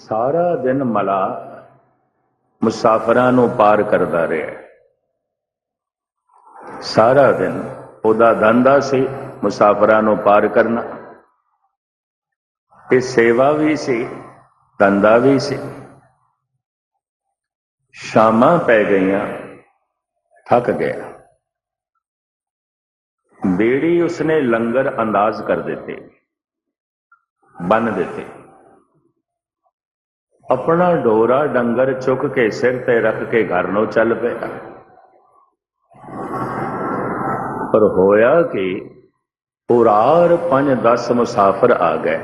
सारा दिन मला मुसाफिरां नूं पार करदा रहा। सारा दिन उहदा धंधा सी मुसाफिरां नूं पार करना। ये सेवा भी सी, धंधा भी सी। शामां पै गईयां, थक गया। बेड़ी उसने लंगर अंदाज कर देते, बन देते। अपना डोरा डंगर चुक के सिर ते रख के घर नूं चल पिया। पर होया कि उरार 5-10 मुसाफिर आ गए।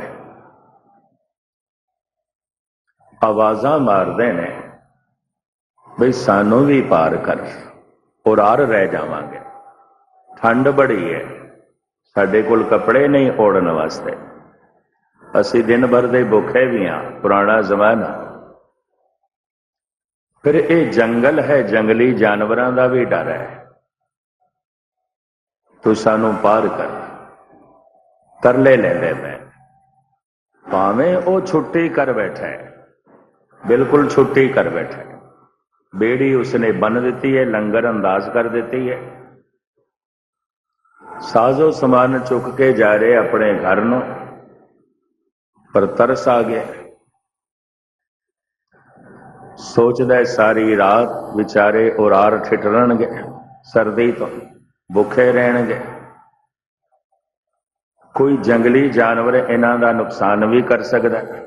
आवाज़ां मारदे ने बई सानू भी पार कर, उरार रह जावांगे, ठंड बड़ी है, साडे कोल कपड़े नहीं ओढ़न वास्ते, असी दिन भर दे भुखे भी हाँ, पुराना जमाना। फिर ये जंगल है, जंगली जानवरों का भी डर है, तू सानू पार कर। तरले लेंदे मैं, भावें वो छुट्टी कर बैठा है, बिल्कुल छुट्टी कर बैठा है। बेड़ी उसने बन देती है, लंगर अंदाज कर देती है। साजो समान चुक के जा रहे अपने घर नूं, पर तरस आ गया। सोचदा सारी रात विचारे उरार ठिठरनगे, सर्दी तो भुखे रहणगे। कोई जंगली जानवर इन्हां दा नुकसान भी कर सकदा है,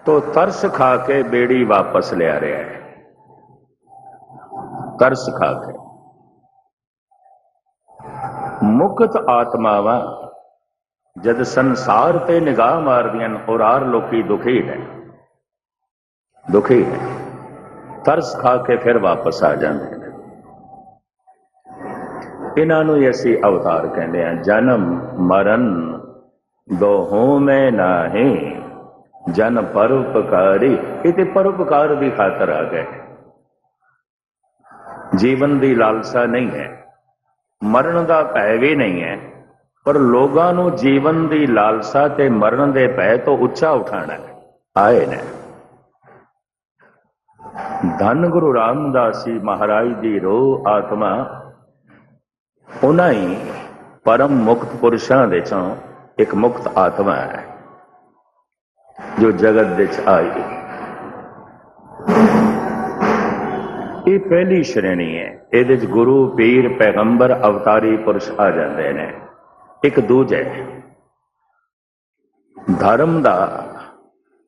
तो तरस खा के बेड़ी वापस लिया रहा है। तरस खा के मुक्त आत्मावां जद संसार ते निगाह मारदियां उरार लोकी दुखी है, दुखी है। तरस खा के फिर वापस आ जाते हैं। इन्हां नूं असीं अवतार कहते हैं। जन्म मरण दोहों में नाहीं, जन परोपकारी। इते परोपकार की खातर आ गए। जीवन की लालसा नहीं है, मरण का भय भी नहीं है, पर लोगों नूं जीवन की लालसा ते मरण के भय तो उच्चा उठाना है। आए ने धन गुरु रामदास जी महाराज की रोह आत्मा उन्हां ही परम मुक्त पुरुषों दे चों एक मुक्त आत्मा है जो जगत विच आई। ये पहली श्रेणी है। ये गुरु पीर पैगंबर अवतारी पुरुष आ जाते हैं। एक दूजे धर्म का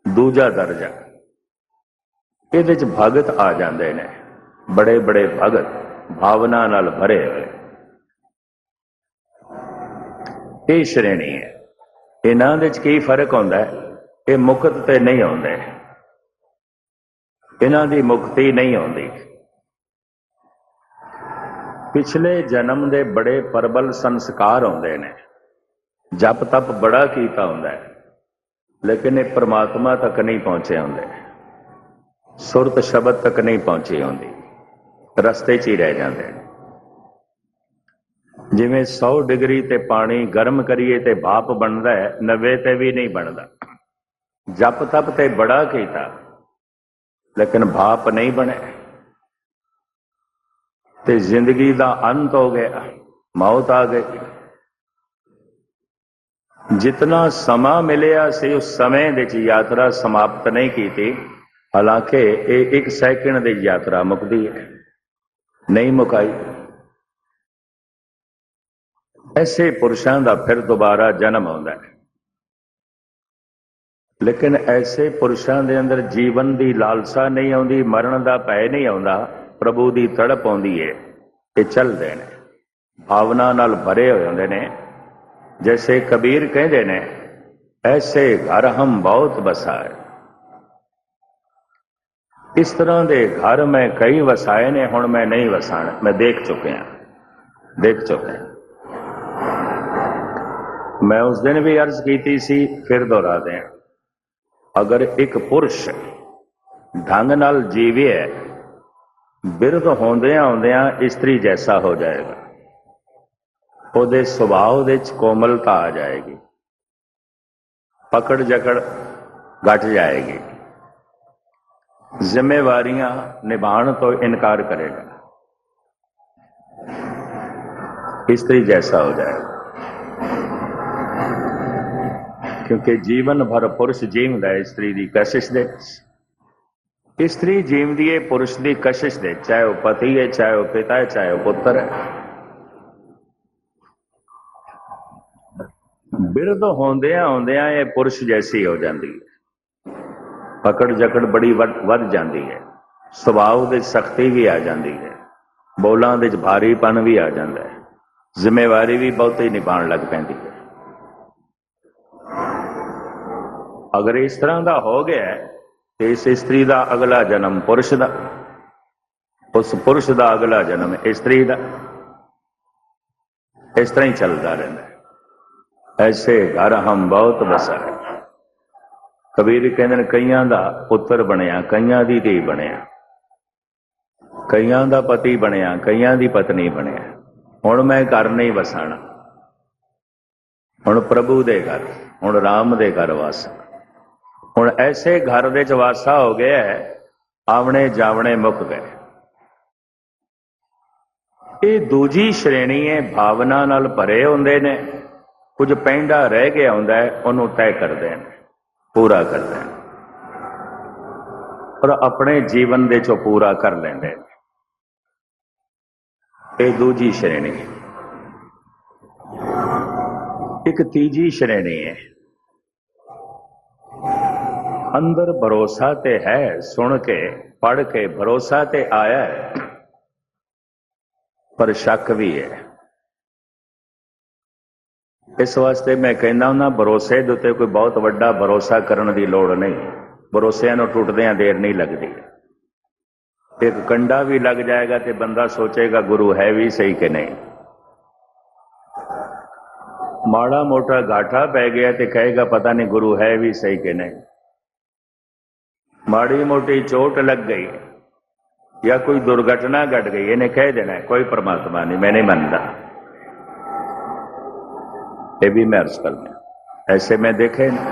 दूजा दर्जा, ये भगत आ जाते हैं, बड़े बड़े भगत भावना नाल भरे हुए। ये श्रेणी है। इन्हां दे की फर्क होंदा है? ये मुक्त ते नहीं आउंदे, इन्हां दी मुक्ति नहीं आउंदी। पिछले जन्म दे बड़े प्रबल संस्कार होंदे ने, जप तप बड़ा कीता होंदा है, लेकिन ये परमात्मा तक नहीं पहुंचे होंदे, सुरत शब्द तक नहीं पहुंची होंदी, रस्ते च ही रह जाते हैं। जिवें 100 डिग्री ते पानी गर्म करिए ते भाप बनता है, 90 ते भी नहीं बनता। जप तप ते बड़ा कीता, लेकिन भाप नहीं बने, ते जिंदगी का अंत हो गया, मौत आ गई। जितना समा मिलिया सी उस समय विच यात्रा समाप्त नहीं की थी, हालांकि ये 1 सैकंड की यात्रा मुकदी है, नहीं मुकाई। ऐसे पुरुषों का फिर दोबारा जन्म आता है, लेकिन ऐसे पुरुषों के अंदर जीवन की लालसा नहीं आती, मरण का भय नहीं आता, प्रभु की तड़प आती है। ये चलते हैं, भावना नाल भरे हुए होंदे ने। जैसे कबीर कहते ने, ऐसे घर हम बहुत बसाए। इस तरह के घर मैं कई वसाए ने, हुण मैं नहीं वसाने, मैं देख चुके हैं। मैं उस दिन भी अर्ज की सी, फिर दोहरा दें। अगर एक पुरुष ढंग नाल जीवे, बिरध होंदियां होंदियां स्त्री जैसा हो जाएगा, उहदे सुभाव विच कोमलता आ जाएगी, पकड़ जकड़ घट जाएगी, जिम्मेवारियां निभाने तो इनकार करेगा, स्त्री जैसा हो जाएगा। क्योंकि जीवन भर पुरुष जीवदा है स्त्री की कशिश दे, स्त्री जीवदी है पुरुष की कशिश दे, चाहे वह पति है, चाहे वह पिता है, चाहे वह पुत्र है। बिरध होंदियां होंदियां ये पुरुष जैसी हो जाती है, पकड़ जकड़ बड़ी वध जाती है, सुभाव की सख्ती भी आ जाती है, बोलों के भारीपन भी आ जाता है, जिम्मेवारी भी बहुती निभाण लग पैंदी है। अगर इस तरह का हो गया तो इस स्त्री का अगला जन्म पुरुष का, उस पुरुष का अगला जन्म स्त्री का, इस तरह ही चलता रहता है। ऐसे घर हम बहुत बसा है। कबीर कहते हैं कईयां दा पुत्र बनया, कईयां दी धी बनया, कईयां दा पति बनया, कईयां दी पत्नी बनया, हुण मैं घर नहीं वसाना, हुण प्रभु दे घर, हुण राम दे घर वासा। हुण ऐसे घर दे च वासा हो गया है, आवणे जावणे मुक गए। ये दूजी श्रेणी है, भावना नाल भरे हुंदे ने, कुछ पैंडा रह गया हुंदा है, उन्हों तय करते हैं, पूरा करते हैं और अपने जीवन दे चो पूरा कर लेंदे। ये दूजी श्रेणी। एक तीजी श्रेणी है, अंदर भरोसा ते है, सुन के पढ़ के भरोसा ते आया है, पर शक भी है। इस वास्ते मैं कहना हूं, भरोसे दे उत्ते कोई बहुत वड्डा भरोसा करने की लोड़ नहीं, भरोसिਆਂ ਨੂੰ टुटदियां देर नहीं लगती। एक कंडा भी लग जाएगा तो बंदा सोचेगा गुरु है भी सही कि नहीं, माड़ा मोटा घाटा पै गया तो कहेगा पता नहीं गुरु है भी सही कि नहीं, माड़ी मोटी चोट लग गई या कोई दुर्घटना घट गई, इन्हें कह देना है कोई परमात्मा नहीं, मैं नहीं मानता। ये भी मैं अर्ज कर दूं, ऐसे मैं देखे ना,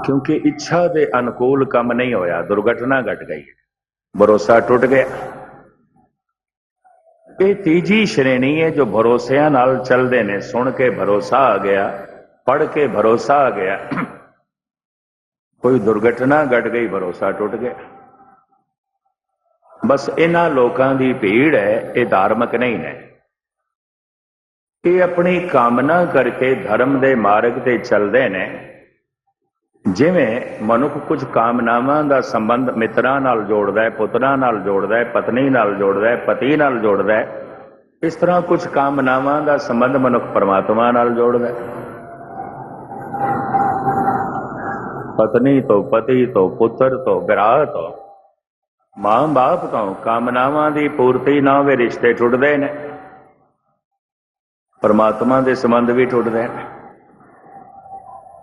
क्योंकि इच्छा के अनुकूल काम नहीं होया, दुर्घटना घट गई, भरोसा टूट गया। ये तीजी श्रेणी है जो भरोसिਆਂ नाल चलते ने, सुन के भरोसा आ गया, पढ़ के भरोसा आ गया, कोई दुर्घटना घट गई, भरोसा टूट गया। बस इन्हां लोकां दी भीड़ है, ये धार्मिक नहीं है, ये अपनी कामना करके धर्म के मार्ग ते चलते ने। जिवें मनुख कुछ कामनावां दा संबंध मित्रां नाल जोड़दा है, पुत्रां नाल जोड़दा है, पत्नी नाल जोड़दा है, पति नाल जोड़दा है, इस तरह कुछ कामनावां दा संबंध मनुख परमात्मा नाल जोड़दा है। पत्नी तो, पति तो, पुत्र तो, विराह तो, मां बाप तो, कामनावां दी पूर्ति ना होवे रिश्ते टुटदे ने, परमात्मा दे संबंध भी टुटदे ने,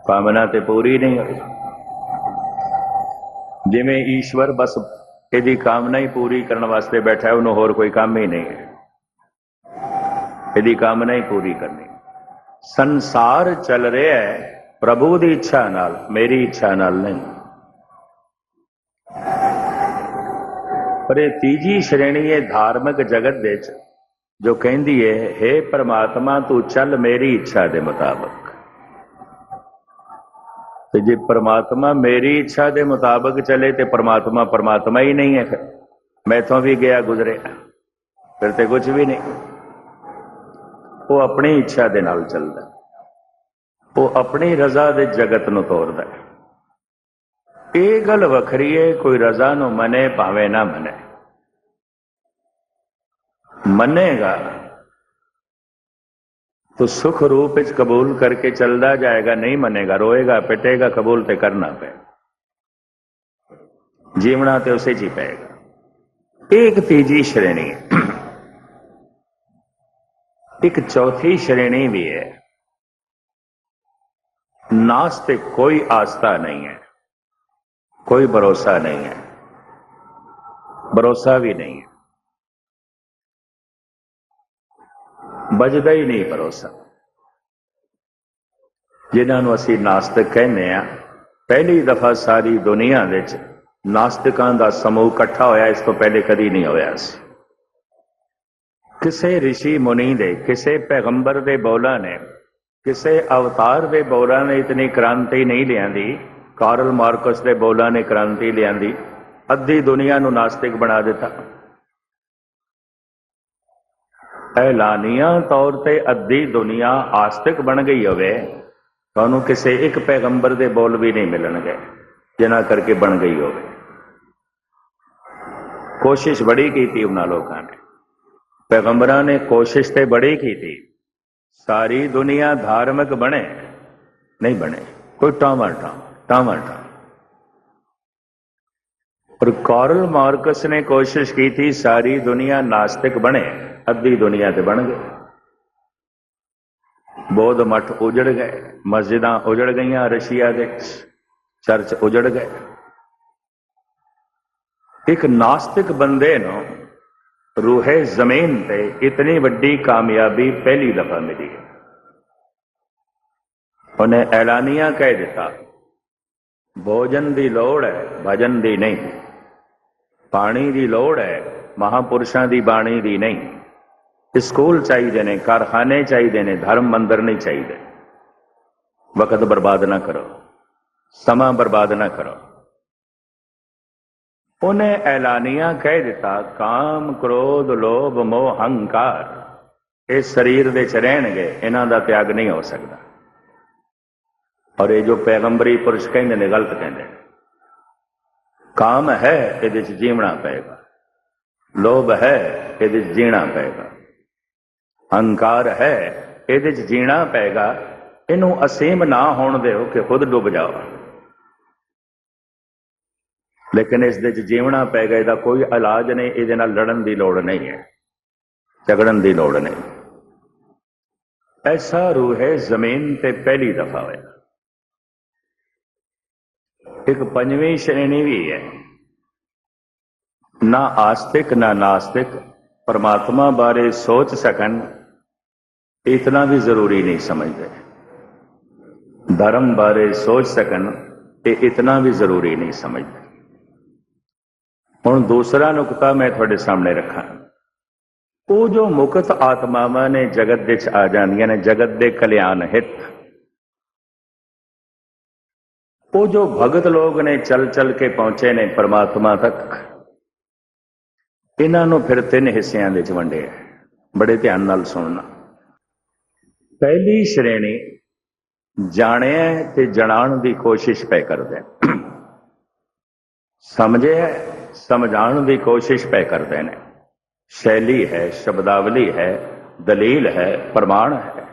कामना ते पूरी नहीं हुई। जिवें ईश्वर बस यदि कामना ही पूरी करने वास्ते बैठा है, उन्होंने होर कोई काम ही नहीं है, यदि कामना ही पूरी करनी। संसार चल रहा है प्रभु की इच्छा नाल, मेरी इच्छा नाल नहीं। पर यह तीजी श्रेणी है धार्मिक जगत दे जो कहती है, हे परमात्मा तू चल मेरी इच्छा के मुताबिक। तो जे परमात्मा मेरी इच्छा के मुताबिक चले तो परमात्मा परमात्मा ही नहीं है, फिर मैथों भी गया गुजरे, फिर तो कुछ भी नहीं। वो अपनी इच्छा के नाल चलता, वो अपनी रजा के जगत नूं तोरदा। ये गल वखरी है, कोई रजा नूं मने भावे ना मने, मनेगा तो सुख रूप इच कबूल करके चलता जाएगा, नहीं मनेगा रोएगा पिटेगा, कबूल तो करना पे, जीवना तो उसे जी पेगा। एक तीजी श्रेणी, एक चौथी श्रेणी भी है, नास्तिक, कोई आस्था नहीं है, कोई भरोसा नहीं है, भरोसा भी नहीं है, बजदा ही नहीं भरोसा। जिन्हां नूं असीं नास्तिक कहने आ, पहली दफा सारी दुनिया विच नास्तिकां दा समूह इकट्ठा होया, इस तो पहले कदी नहीं होया सी। किसे ऋषि मुनि दे, किसे पैगंबर दे बोलां ने, किसे अवतार दे बोलां ने इतनी क्रांति नहीं लियांदी। कार्ल मार्कस दे बोलां ने क्रांति लियांदी, अद्धी दुनिया नूं नास्तिक बना दिता। ऐलानिया तौर ते अद्धी दुनिया आस्तिक बन गई होवे, तुहानूं किसे एक पैगंबर दे बोल भी नहीं मिलणगे जिन्हां करके बन गई होवे। कोशिश बड़ी की थी उन्हां लोकां ने, पैगंबरां ने कोशिश ते बड़ी की थी, सारी दुनिया धार्मिक बने, नहीं बने, कोई टामा। और कार्ल मार्कस ने कोशिश की थी सारी दुनिया नास्तिक बने, अद्धी दुनिया ते बन गए। बौद्ध मठ उजड़ गए, मस्जिदां उजड़ गईयां, रशिया दे चर्च उजड़ गए। एक नास्तिक बंदे नूं रूहे जमीन ते इतनी वड्डी कामयाबी पहली दफा मिली। उन्हें ऐलानिया कह दिता, भोजन की लोड़ है, भजन की नहीं। पानी की लोड़ है, महापुरुषों की बाणी की नहीं। स्कूल चाहिए ने, कारखाने चाहिए ने, धर्म मंदिर नहीं चाहिए। वक्त बर्बाद ना करो, समा बर्बाद ना करो। उन्हें ऐलानिया कह दिता, काम क्रोध लोभ मोह अहंकार इस शरीर दे च रहणगे, इन्हां दा त्याग नहीं हो सकता। और ये जो पैगंबरी पुरुष कहते ने गलत कहते। काम है, ये जीवना पेगा। लोभ है, ये जीना पेगा। अहंकार है, ये जीना पेगा। इनू असीम ना होण दिओ कि खुद डुब जाओ, लेकिन इस दे जीवना पेगा। इसका कोई इलाज नहीं, ये लड़न की लोड़ नहीं है, झगड़न की लोड़ नहीं। ऐसा रूहे जमीन ते पहली दफा होया। एक पंजवीं श्रेणी भी है, ना आस्तिक ना नास्तिक परमात्मा बारे सोच सकन, इतना भी जरूरी नहीं समझते। धर्म बारे सोच सकन, ये इतना भी जरूरी नहीं समझते। हुण दूसरा नुकता मैं थोड़े सामने रखा। वो जो मुक्त आत्मावां ने जगत दे आ जांदियां ने, जगत दे कल्याण हित, वो जो भगत लोग ने चल चल के पहुंचे ने परमात्मा तक, इन्हों फिर 3 हिस्सों में वंडे। बड़े ध्यान नाल सुनना। पहली श्रेणी जाने ते जनाण की कोशिश पे करते, समझे समझाण की कोशिश पे करते हैं। शैली है, शब्दावली है, दलील है, प्रमाण है।